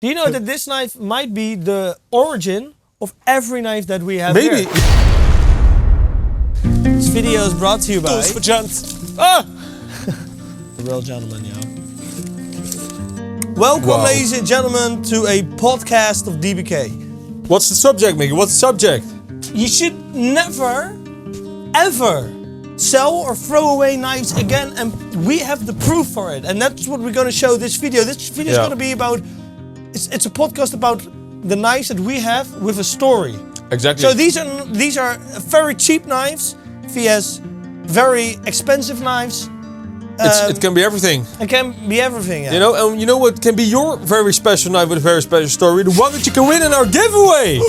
Do you know that this knife might be the origin of every knife that we have Maybe. here? This video is brought to you by... Tools for gents. Ah! The real gentleman, yeah. Welcome, Wow. ladies and gentlemen, to a podcast of DBK. What's the subject, Mikkie? What's the subject? You should never, ever sell or throw away knives again, and we have the proof for it. And that's what we're going to show this video. This video is going to be about... It's a podcast about the knives that we have with a story. Exactly. So these are very cheap knives. Vs very expensive knives. It can be everything. It can be everything. Yeah. You know, and you know what can be your very special knife with a very special story? The one that you can win in our giveaway.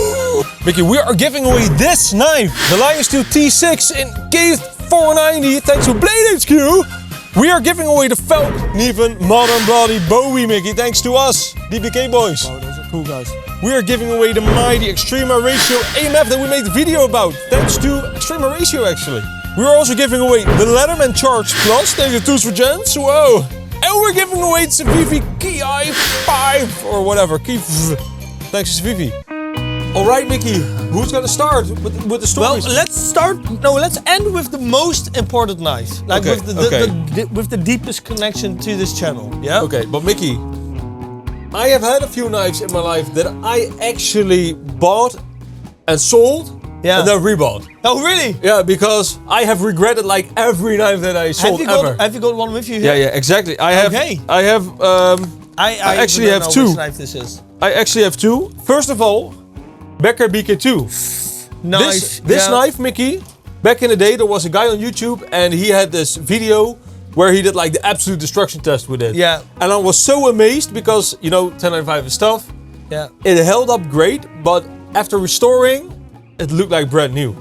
Mikkie, we are giving away this knife, the Lion Steel T6 in K490, thanks to Blade HQ. We are giving away the Falkneven Modern Bloody Bowie, Mikkie, thanks to us, DBK Boys. Oh, those are cool guys. We are giving away the mighty Extrema Ratio AMF that we made the video about, thanks to Extrema Ratio actually. We are also giving away the Letterman Charge Plus, thanks to Tools for Gents, whoa! And we're giving away the Civivi Key i5 or whatever, Key, thanks to Civivi. Alright, Mikkie, who's gonna start with the stories? Well, let's end with the most important knife. Like Okay, with the deepest connection to this channel. Yeah? Okay, but Mikkie, I have had a few knives in my life that I actually bought and sold and then rebought. Oh, really? Yeah, because I have regretted like every knife that I sold ever. Have you got one with you here? Yeah, exactly. I have. Okay. I have. I actually don't have know two. which knife this is. I actually have two. First of all, Becker BK2. Nice. This knife, Mikkie. Back in the day, there was a guy on YouTube, and he had this video where he did like the absolute destruction test with it. Yeah. And I was so amazed because, you know, 1095 is tough. Yeah. It held up great, but after restoring, it looked like brand new.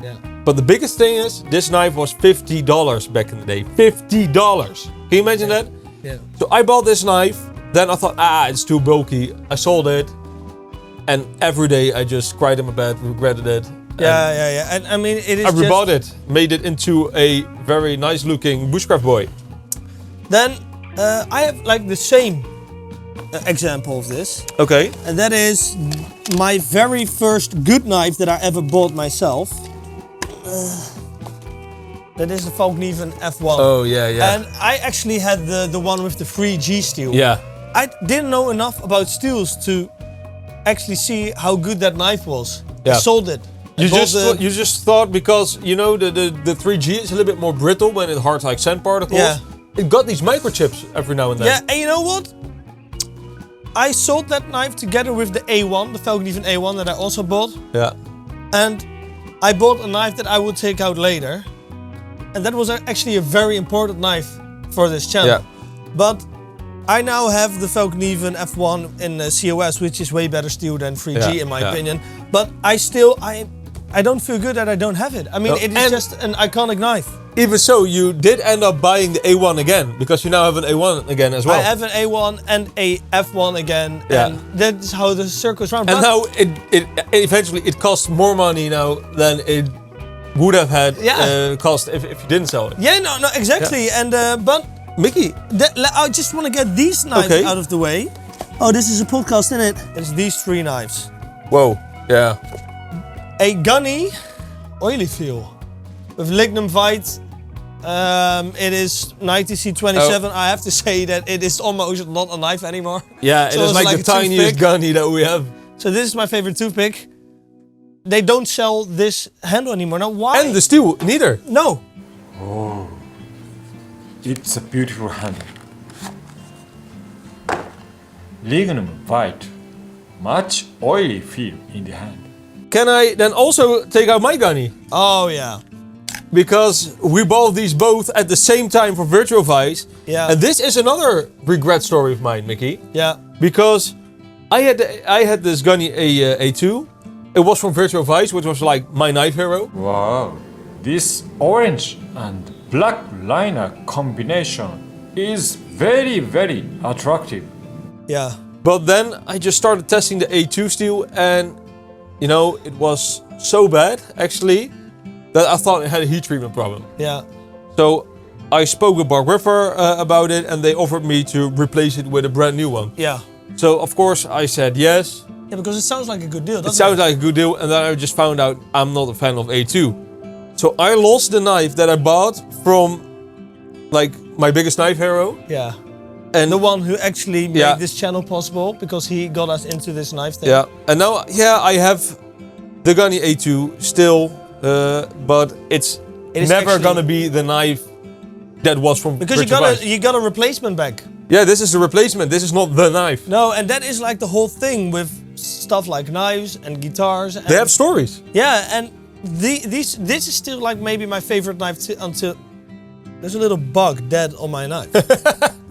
Yeah. But the biggest thing is, this knife was $50 back in the day. $50. Can you imagine that? Yeah. So I bought this knife, then I thought, it's too bulky. I sold it, and every day I just cried in my bed, regretted it. Yeah. And I mean, it is I rebought it, made it into a very nice looking Bushcraft boy. Then I have like the same example of this. Okay. And that is my very first good knife that I ever bought myself. That is the Falkneven F1. Oh, yeah. And I actually had the one with the 3G steel. Yeah. I didn't know enough about steels to actually see how good that knife was. Yeah. I sold it. You just thought because, you know, the 3G is a little bit more brittle when it hards like sand particles. Yeah. It got these microchips every now and then. Yeah, and you know what? I sold that knife together with the A1, the Falkneven A1 that I also bought. Yeah. And I bought a knife that I would take out later. And that was actually a very important knife for this channel. Yeah. But I now have the Falkneven F1 in COS, which is way better steel than 3G in my opinion. But I don't feel good that I don't have it. I mean, it is just an iconic knife. Even so, you did end up buying the A1 again, because you now have an A1 again as well. I have an A1 and a F1 again, and that's how the circle's round. And now it eventually it costs more money now than it would have had cost if you didn't sell it. Yeah, no, exactly. Yeah. And but Mikkie, I just want to get these knives out of the way. Oh, this is a podcast, isn't it? It's these three knives. Whoa, yeah. A gunny oily feel with lignum vite. It is 90C27. I have to say that it is almost not a knife anymore. Yeah, so it is like the tiniest gunny that we have. So this is my favorite toothpick. They don't sell this handle anymore. Now why? And the steel, neither. No. Oh, it's a beautiful handle. Lignum white, much oily feel in the hand. Can I then also take out my gunny? Oh yeah. Because we bought these both at the same time for Virtual Vice. Yeah. And this is another regret story of mine, Mikkie. Yeah. Because I had this gunny A2. It was from Virtual Vice, which was like my knife hero. Wow, this orange and black liner combination is very, very attractive. Yeah. But then I just started testing the A2 steel, and you know, it was so bad actually that I thought it had a heat treatment problem. Yeah. So I spoke with Bar River about it, and they offered me to replace it with a brand new one. Yeah. So of course I said yes. Yeah, because it sounds like a good deal, doesn't It sounds like a good deal, and then I just found out I'm not a fan of A2. So I lost the knife that I bought from like my biggest knife hero. Yeah. And The one who actually made Yeah. this channel possible because he got us into this knife thing. yeah, and now I have the Gunny A2 still, but it's It is never actually- gonna be the knife that was from Because you got a replacement back. Yeah, this is the replacement. This is not the knife. No, and that is like the whole thing with stuff like knives and guitars. And They have stories. yeah, and this is still like maybe my favorite knife until there's a little bug dead on my knife.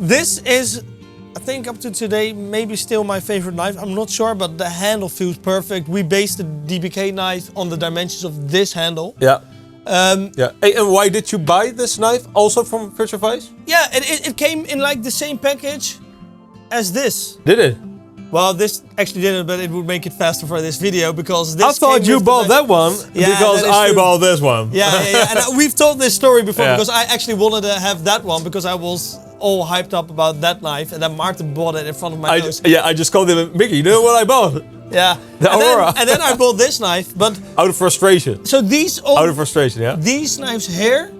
This is, I think up to today, maybe still my favorite knife. I'm not sure, but the handle feels perfect. We based the DBK knife on the dimensions of this handle. Yeah. Yeah. Hey, and why did you buy this knife also from Virtual Vice? Yeah, it came in like the same package as this. Did it? Well, this actually didn't, but it would make it faster for this video because this I thought came you with the bought that one Yeah, because that is I true. bought this one. Yeah. And we've told this story before Yeah. because I actually wanted to have that one because I was all hyped up about that knife, and then Martin bought it in front of my nose. I just called him Mickey. You know what I bought? Yeah. The and Aurora. and then I bought this knife, but Out of frustration. so these Out of frustration, yeah. these knives here,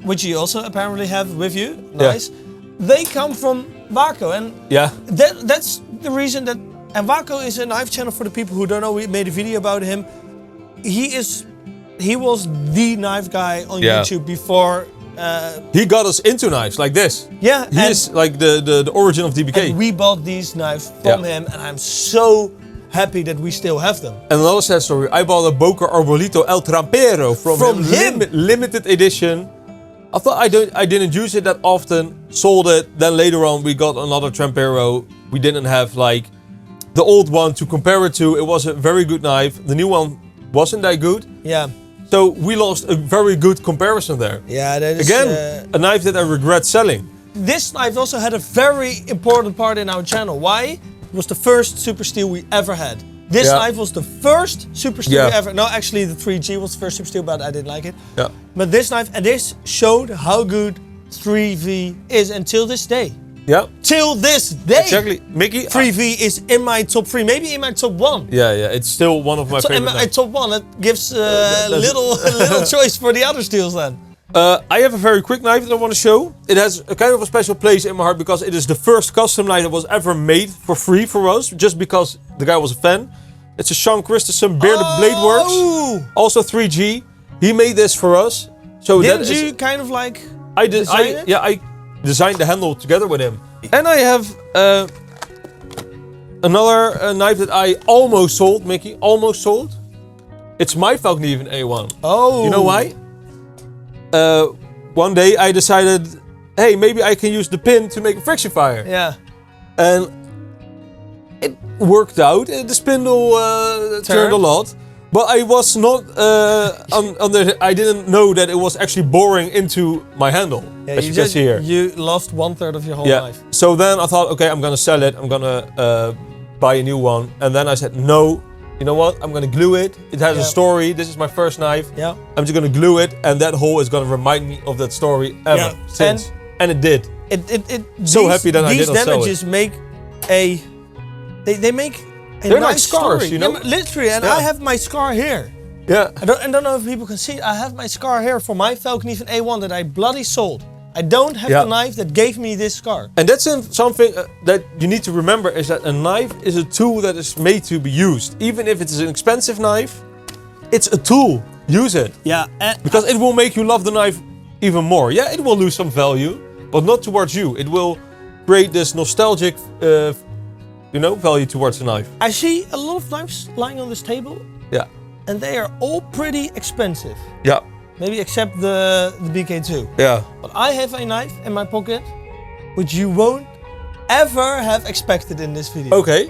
which you also apparently have with you, Yeah. nice. They come from Waco, and Yeah. that's the reason that. And Waco is a knife channel for the people who don't know. We made a video about him. He was the knife guy on Yeah. YouTube before. He got us into knives like this. Yeah, He and- is like the origin of DBK. And we bought these knives from Yeah. him, and I'm so happy that we still have them. And another sad story, I bought a Boca Arbolito El Trampero from him? limited edition. I thought I didn't use it that often, sold it, then later on we got another Trampero. We didn't have like the old one to compare it to. It was a very good knife. The new one wasn't that good. Yeah, So we lost a very good comparison there. yeah, that is. Again, a knife that I regret selling. This knife also had a very important part in our channel. Why? It was the first super steel we ever had. This Yeah. knife was the first super steel Yeah. we ever. No, actually, the 3G was the first super steel, but I didn't like it. Yeah. But this knife, and this showed how good 3V is until this day. Yeah. Till this day. Exactly. Mickey. 3V is in my top 3, maybe in my top 1. Yeah. It's still one of my So in favorite my knives. top 1, that gives a little choice for the other steels then. I have a very quick knife that I want to show. It has a kind of a special place in my heart because it is the first custom knife that was ever made for free for us, just because the guy was a fan. It's a Sean Christensen Bearded Blade Works, also 3G. He made this for us. So Didn't that is, you kind of like I did. design it? I designed the handle together with him. And I have another knife that I almost sold, Mickey. Almost sold. It's my Falkneven A1. Oh. You know why? One day I decided, hey, maybe I can use the pin to make a friction fire. Yeah. And it worked out. The spindle turned a lot. But I was not I didn't know that it was actually boring into my handle, as you can see here. You lost 1/3 of your whole Yeah. knife. So then I thought, okay, I'm gonna sell it. I'm gonna buy a new one. And then I said, no, you know what? I'm gonna glue it. It has a story. This is my first knife. Yeah. I'm just gonna glue it, and that hole is gonna remind me of that story ever since. And it did. So happy that I these didn't sell it. damages make a. They make a They're nice like scars, story. you know? Yeah, literally, and Yeah. I have my scar here. Yeah. I don't know if people can see it. I have my scar here for my Falkneven A1 that I bloody sold. I don't have Yeah. the knife that gave me this scar. And that's something that you need to remember is that a knife is a tool that is made to be used. Even if it's an expensive knife, it's a tool. Use it. Yeah. Because it will make you love the knife even more. Yeah, it will lose some value, but not towards you. It will create this nostalgic, value towards the knife. I see a lot of knives lying on this table, Yeah. and they are all pretty expensive. Yeah. Maybe except the BK2. Yeah. But I have a knife in my pocket, which you won't ever have expected in this video. Okay.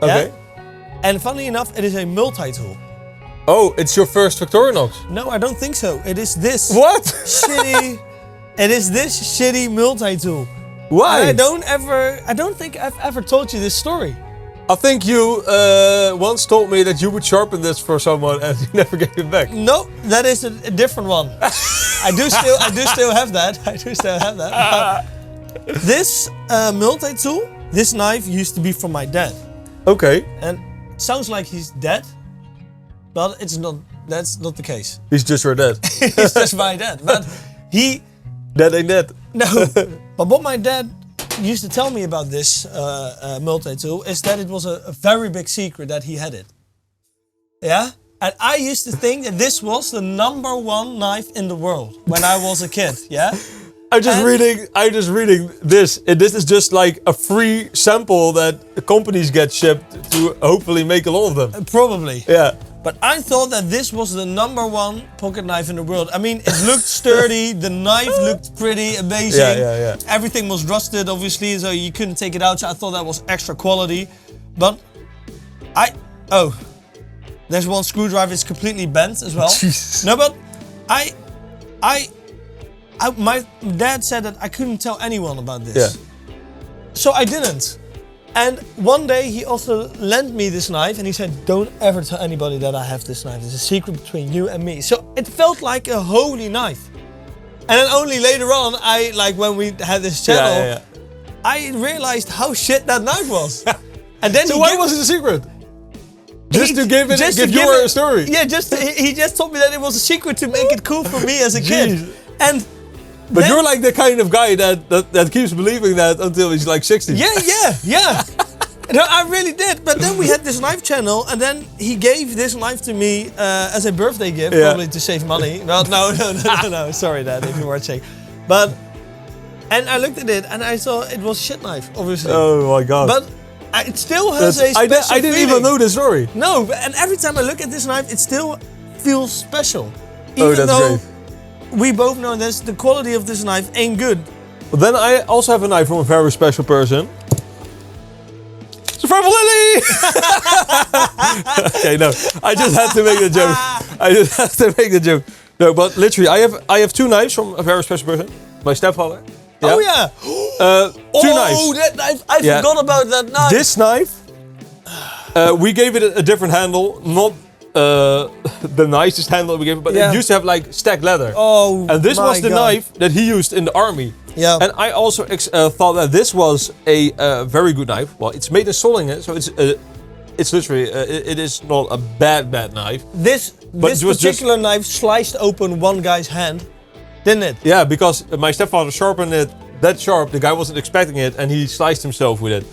Okay. Yeah? And funny enough, it is a multi-tool. Oh, it's your first Victorinox. No, I don't think so. It is this What? shitty. It is this shitty multi-tool. Why? I don't think I've ever told you this story. I think you once told me that you would sharpen this for someone and you never gave it back. No, that is a different one. I do still have that. I do still have that. But this multi-tool this knife used to be from my dad. Okay. And it sounds like he's dead, but it's not. That's not the case. He's just your dad. He's just my dad. But he... Dad ain't dead. No. But what my dad used to tell me about this multi-tool is that it was a very big secret that he had it. Yeah? And I used to think that this was the #1 knife in the world when I was a kid. Yeah? I'm just reading this. And this is just like a free sample that companies get shipped to hopefully make a lot of them. Probably. Yeah. But I thought that this was the #1 pocket knife in the world. I mean, it looked sturdy, the knife looked pretty amazing. Yeah. Everything was rusted, obviously, so you couldn't take it out. So I thought that was extra quality. But there's one screwdriver, it's completely bent as well. Jesus. No, but my dad said that I couldn't tell anyone about this. Yeah. So I didn't. And one day he also lent me this knife and he said, don't ever tell anybody that I have this knife. It's a secret between you and me. So it felt like a holy knife. And then only later on, when we had this channel, I realized how shit that knife was. And then so why was it a secret? Just to give you a story? Yeah, he just told me that it was a secret to make it cool for me as a kid. But you're like the kind of guy that keeps believing that until he's like 60. Yeah. No, I really did. But then we had this knife channel, and then he gave this knife to me as a birthday gift, probably to save money. Well, no. Sorry, Dad, if you were watching. And I looked at it, and I saw it was a shit knife, obviously. Oh my god. But it still has a special I didn't even know the story. No, and every time I look at this knife, it still feels special. Oh, that's great. We both know this, the quality of this knife ain't good. But then I also have a knife from a very special person. Survival Lily! Okay, no. I just had to make the joke. No, but literally, I have 2 knives from a very special person. My stepfather. Yeah. Oh yeah! 2 knives. Oh, that knife! I forgot about that knife. This knife, we gave it a different handle, not the nicest handle we gave it, but it used to have like stacked leather. Oh, and this was the knife that he used in the army. Yeah. And I also thought that this was a very good knife. Well, it's made in Solingen, so it's literally it is not a bad knife. This particular knife sliced open one guy's hand, didn't it? Yeah, because my stepfather sharpened it that sharp. The guy wasn't expecting it, and he sliced himself with it.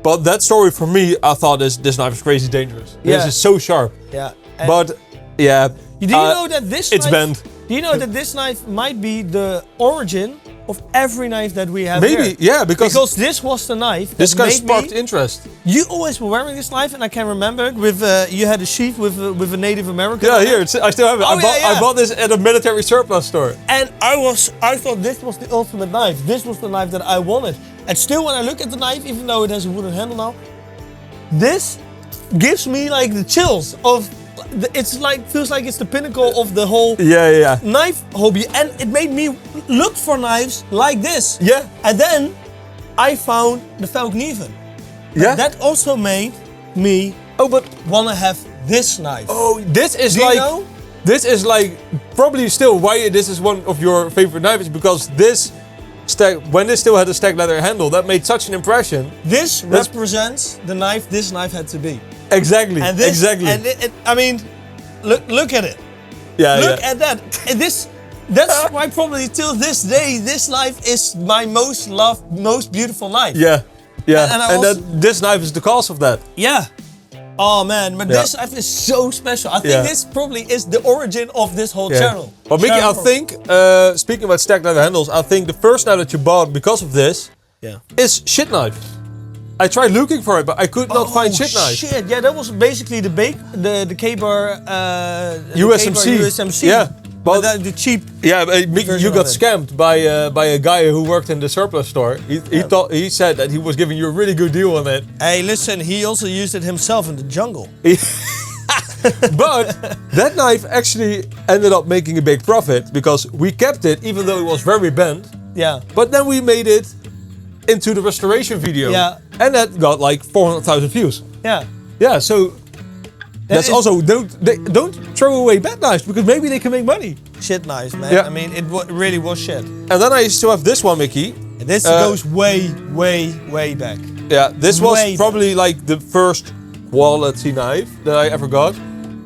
But that story for me, I thought this knife is crazy dangerous. Yeah. This is so sharp. Yeah. But yeah. Do you know that this it's knife, bent. Do you know that this knife might be the origin of every knife that we have Maybe, here? yeah, because this was the knife. This that guy made sparked interest. You always were wearing this knife, and I can remember it with you had a sheath with a Native American. Yeah, here I still have it. Oh, I bought this at a military surplus store. And I thought this was the ultimate knife. This was the knife that I wanted. And still, when I look at the knife, even though it has a wooden handle now, this gives me like the chills of. Feels like it's the pinnacle of the whole knife hobby, and it made me look for knives like this. Yeah. And then I found the Falkneven. Yeah. That also made me wanna have this knife. Oh, this is This is like probably still why this is one of your favorite knives, because when this still had a stacked leather handle, that made such an impression. This represents the knife this knife had to be. Exactly. And exactly. And I mean, look at it. Yeah. Look at that. And that's why probably till this day, this knife is my most loved, most beautiful knife. Yeah. And this knife is the cause of that. Yeah. Oh man, but this knife is so special. I think this probably is the origin of this whole channel. But Mikkie, I think, speaking about stacked leather handles, I think the first knife that you bought because of this is shit knife. I tried looking for it, but I could not find shit knife. Shit, yeah, that was basically the K-bar USMC. Yeah, but the cheap. Yeah, you got scammed by a guy who worked in the surplus store. He said that he was giving you a really good deal on it. Hey, listen, he also used it himself in the jungle. But that knife actually ended up making a big profit because we kept it even though it was very bent. Yeah. But then we made it into the restoration video. Yeah. And that got like 400,000 views. Yeah. Yeah, so that's also don't throw away bad knives because maybe they can make money. Shit knives, man. Yeah. I mean, it really was shit. And then I still have this one, Mikkie. And this goes way, way, way back. Yeah, this was Way probably like the first quality knife that I ever got.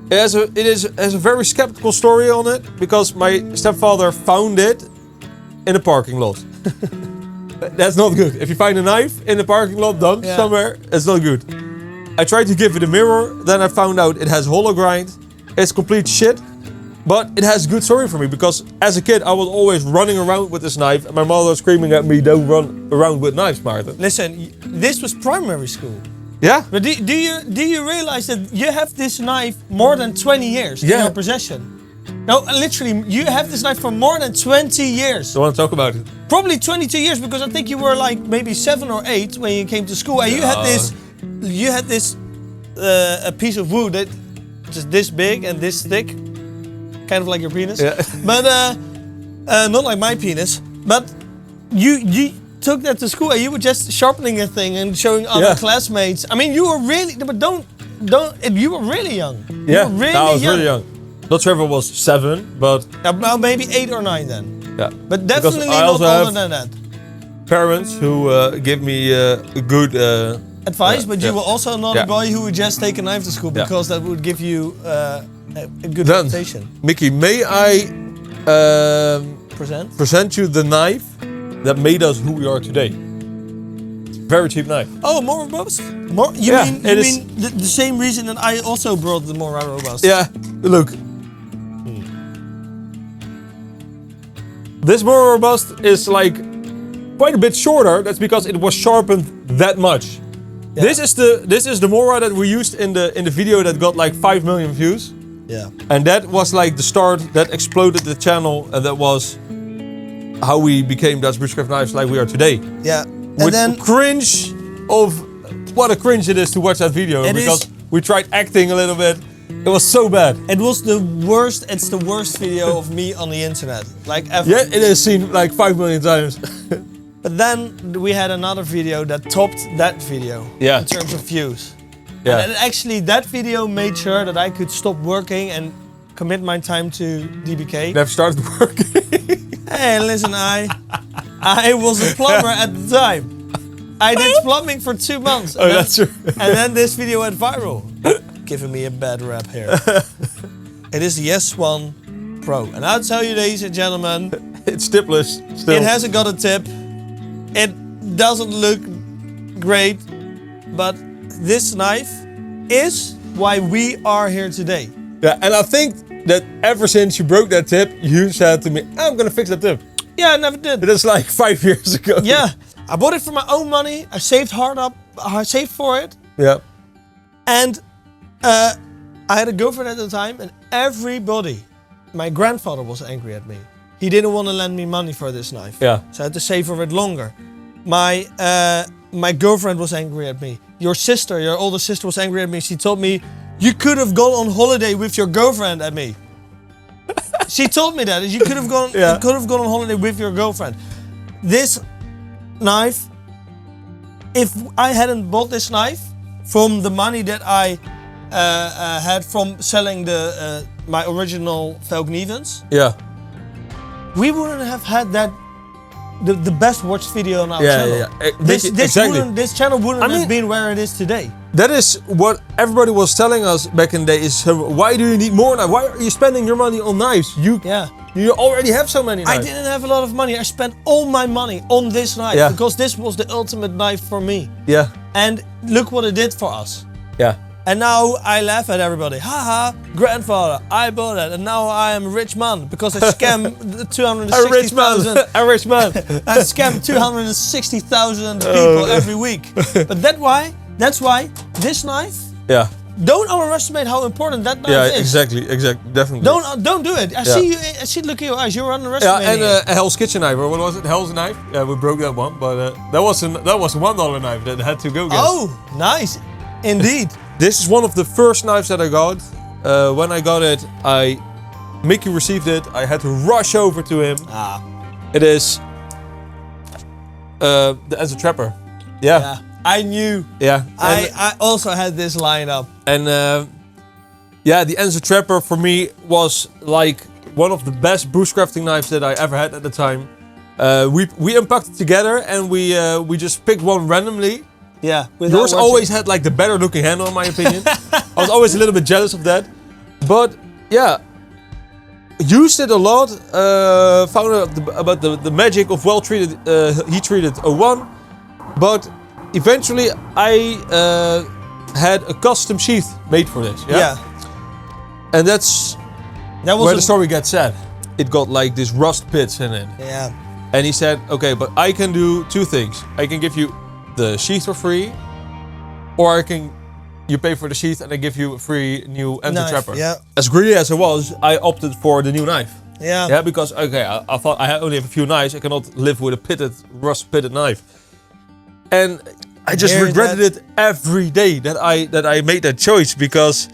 It has a very skeptical story on it because my stepfather found it in a parking lot. That's not good. If you find a knife in a parking lot dumped somewhere, it's not good. I tried to give it a mirror, then I found out it has hollow grind. It's complete shit, but it has a good story for me because as a kid I was always running around with this knife and my mother was screaming at me, "Don't run around with knives, Maarten." Listen, this was primary school. Yeah? But do you realize that you have this knife more than 20 years in your possession? No, literally, you have this knife for more than 20 years. So I want to talk about it. Probably 22 years because I think you were like maybe 7 or 8 when you came to school, and you had this a piece of wood that just this big and this thick, kind of like your penis. Yeah. But not like my penis. But you took that to school and you were just sharpening a thing and showing other classmates. I mean, you were really, but you were really young. Yeah, you were really I was really young. Not sure if it was 7, but now maybe 8 or 9 then. yeah. But definitely I not also older have than that. parents who give me a good Advice, but you were also not a Yeah. boy who would just take a knife to school because that would give you a good Then, reputation. Mikkie, may I present you the knife that made us who we are today? Very cheap knife. Oh, more robust? More? You mean the same reason that I also brought the more robust? Yeah, look. This more robust is like quite a bit shorter. That's because it was sharpened that much. Yeah. This is the Mora that we used in the video that got like 5 million views. Yeah. And that was like the start that exploded the channel, and that was how we became Dutch Bushcraft Knives like we are today. Yeah. With And then cringe of what a cringe it is to watch that video because we tried acting a little bit. It was so bad. it was the worst. It's the worst video of me on the internet, like ever. Yeah, it is seen like 5 million times. But then we had another video that topped that video. Yeah. In terms of views. Yeah. And actually, that video made sure that I could stop working and commit my time to DBK. Never started working. Hey, listen, I was a plumber at the time. I did plumbing for 2 months. Oh, that's true. And then this video went viral. Giving me a bad rap here. It is the S1 Pro. And I'll tell you, ladies and gentlemen, It's tipless still. it hasn't got a tip. It doesn't look great. But this knife is why we are here today. Yeah, and I think that ever since you broke that tip, you said to me, "I'm gonna fix that tip." Yeah, I never did. It is like 5 years ago. Yeah, I bought it for my own money. I saved hard up. I saved for it. Yeah. And I had a girlfriend at the time, and everybody, my grandfather was angry at me. He didn't want to lend me money for this knife. Yeah. So I had to save for it longer. My girlfriend was angry at me. Your older sister was angry at me. She told me, "You could have gone on holiday with your girlfriend," at me. She told me that. You could have gone on holiday with your girlfriend. This knife, if I hadn't bought this knife from the money that I had from selling my original Velknivens, Yeah. we wouldn't have had that the best watched video on our channel. Exactly. This channel wouldn't have been where it is today. That is what everybody was telling us back in the day is, why do you need more knives? Why are you spending your money on knives? You already have so many knives. I didn't have a lot of money. I spent all my money on this knife because this was the ultimate knife for me. Yeah. And look what it did for us. Yeah. And now I laugh at everybody. Haha, grandfather, I bought it, and now I am a rich man because I scam 260,000. A rich man. I scam 260,000 people every week. But that's why this knife. Yeah. Don't underestimate how important that knife is. Exactly, definitely. Don't do it. I see. Look at your eyes. You're underestimating. Yeah, and a Hell's Kitchen knife. Or what was it? Hell's knife. Yeah, we broke that one, but that was a $1 knife that had to go. Oh, nice, indeed. This is one of the first knives that I got. When I got it, Mikkie received it. I had to rush over to him. It is the Enzo Trapper. Yeah. I knew. Yeah. I also had this lined up. And the Enzo Trapper for me was like one of the best bushcrafting knives that I ever had at the time. We unpacked it together and we just picked one randomly. Yeah. Yours always had like the better looking handle, in my opinion. I was always a little bit jealous of that. But yeah, used it a lot. Found out about the magic of well-treated, heat-treated 01. But eventually I had a custom sheath made for this. Yeah. And that was where the story gets sad. It got like this rust pits in it. Yeah. And he said, okay, but I can do two things. I can give you the sheath for free, or you pay for the sheath and I give you a free new Enzo Trapper. Yeah. As greedy as I was, I opted for the new knife. Yeah. Yeah, because okay, I thought I only have a few knives. I cannot live with a rust pitted knife. And I just regretted it every day that I made that choice, because,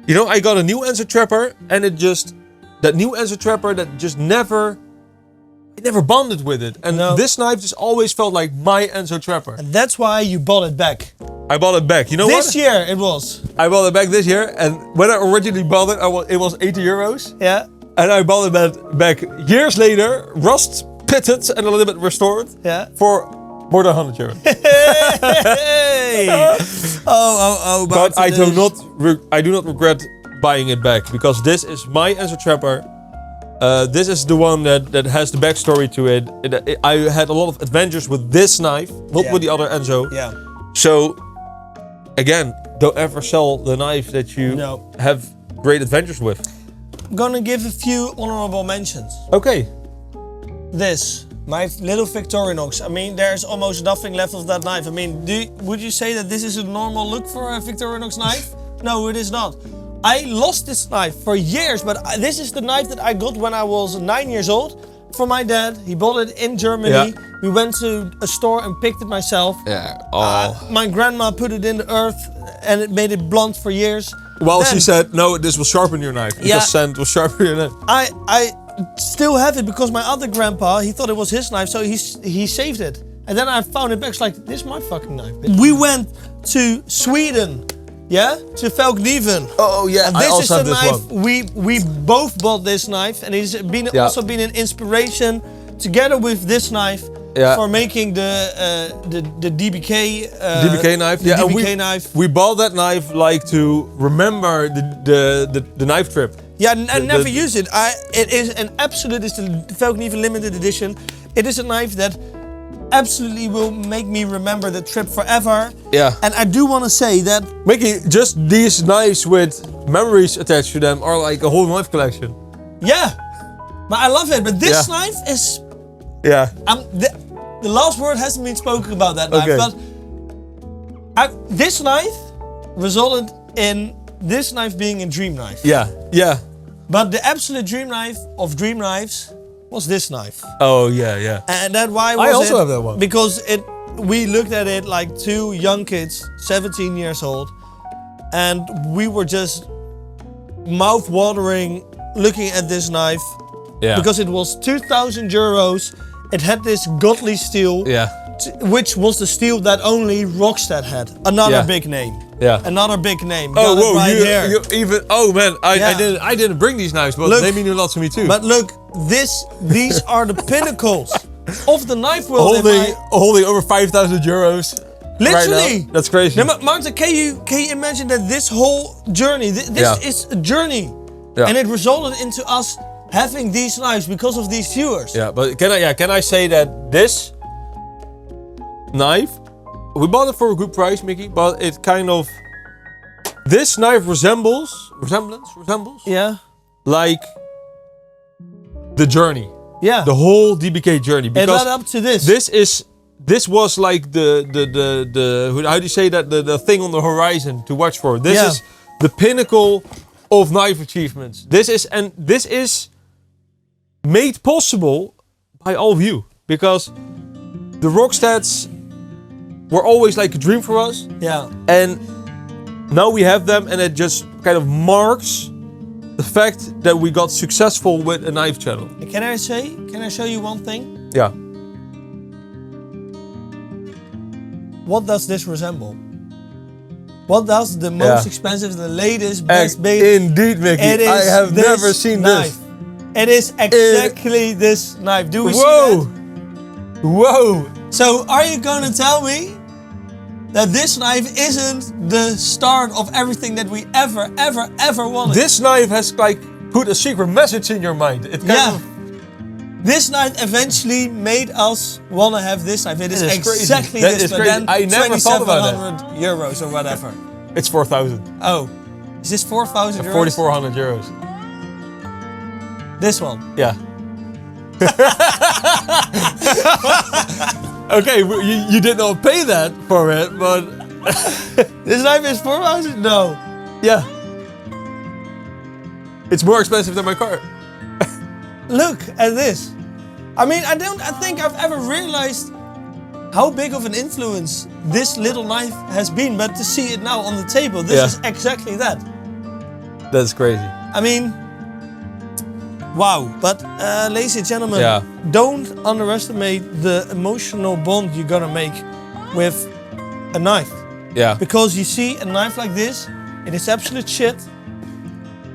you know, I got a new Enzo Trapper and that new Enzo Trapper that just never bonded with it. And this knife just always felt like my Enzo Trapper. And that's why you bought it back. I bought it back. You know what? This year it was. I bought it back this year, and when I originally bought it, it was 80 euros. Yeah. And I bought it back years later, rust pitted and a little bit restored. Yeah. For more than 100 euros. Hey! But I do not regret buying it back, because this is my Enzo Trapper. This is the one that has the backstory to it. I had a lot of adventures with this knife, not with the other Enzo. Yeah. So, again, don't ever sell the knife that you have great adventures with. I'm gonna give a few honorable mentions. Okay. This, my little Victorinox. I mean, there's almost nothing left of that knife. I mean, would you say that this is a normal look for a Victorinox knife? No, it is not. I lost this knife for years, but this is the knife that I got when I was 9 years old from my dad. He bought it in Germany. Yeah. We went to a store and picked it myself. Yeah. My grandma put it in the earth and it made it blunt for years. Well, she said, no, this will sharpen your knife. Because sand will sharpen your knife. I still have it because my other grandpa, he thought it was his knife, so he saved it. And then I found it back. It's like, this is my fucking knife. We went to Sweden. Yeah, to Valkniven. Oh yeah, and this is the knife we both bought this knife, and it's also been an inspiration together with this knife for making the DBK knife. The DBK knife. We bought that knife like to remember the knife trip. Yeah, I never use it. It is an absolute. It's the Valkniven limited edition. It is a knife that absolutely will make me remember the trip forever. Yeah. And I do want to say that Mikkie, just these knives with memories attached to them are like a whole knife collection. Yeah. But I love it. But this knife is... Yeah. The last word hasn't been spoken about that knife. But this knife resulted in this knife being a dream knife. Yeah. Yeah. But the absolute dream knife of dream knives was this knife. Oh yeah. And that why was I also have that one. Because we looked at it like two young kids, 17 years old, and we were just mouth-watering looking at this knife. Yeah. Because it was 2,000 euros. It had this godly steel. Yeah. Which was the steel that only Rockstead had. Another big name. Yeah. Another big name. Oh, whoa, you even, oh man, I didn't bring these knives, but they mean a lot to me too. But look, these are the pinnacles of the knife world. Holding over 5,000 euros. Literally. Right, that's crazy. Now, Martin, can you imagine that this whole journey, this is a journey. Yeah. And it resulted into us having these knives because of these viewers. Yeah, but can I say that this knife, we bought it for a good price, Mikkie, but it kind of, this knife resembles like the journey. Yeah. The whole DBK journey. Because it led up to this. This was like the how do you say that, the thing on the horizon to watch for. This is the pinnacle of knife achievements. This is made possible by all of you, because the Rocksteads were always like a dream for us. Yeah. And now we have them, and it just kind of marks the fact that we got successful with a knife channel. Can I show you one thing? Yeah. What does this resemble? What does the most expensive, the latest, best made? Indeed, Mikkie. I have never seen this. It is exactly this knife. Do we see that? Whoa! So, are you gonna tell me that this knife isn't the start of everything that we ever wanted. This knife has like put a secret message in your mind. It kind of, this knife eventually made us want to have this knife. It is exactly That this, is but crazy. then I never thought about that. 2,700 euros or whatever. It's 4,000. Oh, is this 4,000 euros? 4,400 euros. This one. Yeah. Okay, you did not pay that for it, but This knife is 4,000? No. yeah. It's more expensive than my car. Look at this. I mean, I think I've ever realized how big of an influence this little knife has been, but to see it now on the table, this is exactly that. That's crazy. I mean, wow. But ladies and gentlemen, don't underestimate the emotional bond you're gonna make with a knife. Yeah. Because you see a knife like this, it is absolute shit,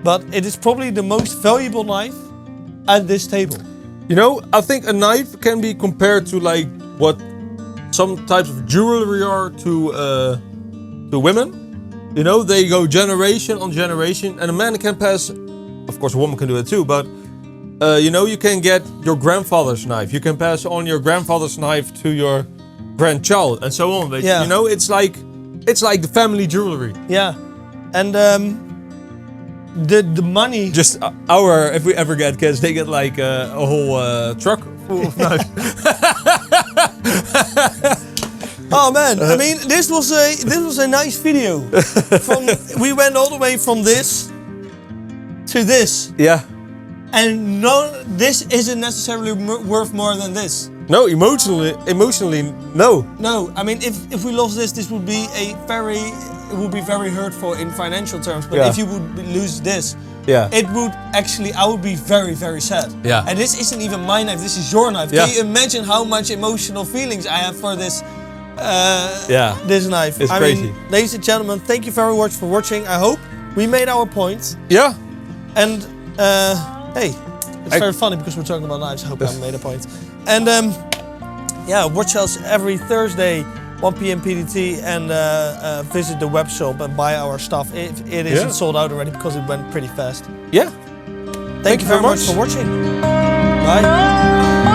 but it is probably the most valuable knife at this table. You know, I think a knife can be compared to like what some types of jewelry are to women. You know, they go generation on generation, and a man can pass. Of course, a woman can do it too, but you know, you can get your grandfather's knife. You can pass on your grandfather's knife to your grandchild, and so on. But, you know, it's like the family jewelry. Yeah, and the money. Just if we ever get kids, they get like a whole truck full of knives. Oh man, I mean, this was a nice video. We went all the way from this to this. Yeah. And no, this isn't necessarily worth more than this. No, emotionally, no. No, I mean, if we lost this would be it would be very hurtful in financial terms. But if you would lose this, it would actually, I would be very, very sad. Yeah. And this isn't even my knife, this is your knife. Yeah. Can you imagine how much emotional feelings I have for this this knife? It's crazy. Mean, ladies and gentlemen, thank you very much for watching. I hope we made our point. Yeah. And hey, it's very funny because we're talking about knives. I hope I made a point. And watch us every Thursday, 1 p.m. PDT, and visit the web shop and buy our stuff. It isn't sold out already because it went pretty fast. Yeah. Thank you very much for watching. Bye.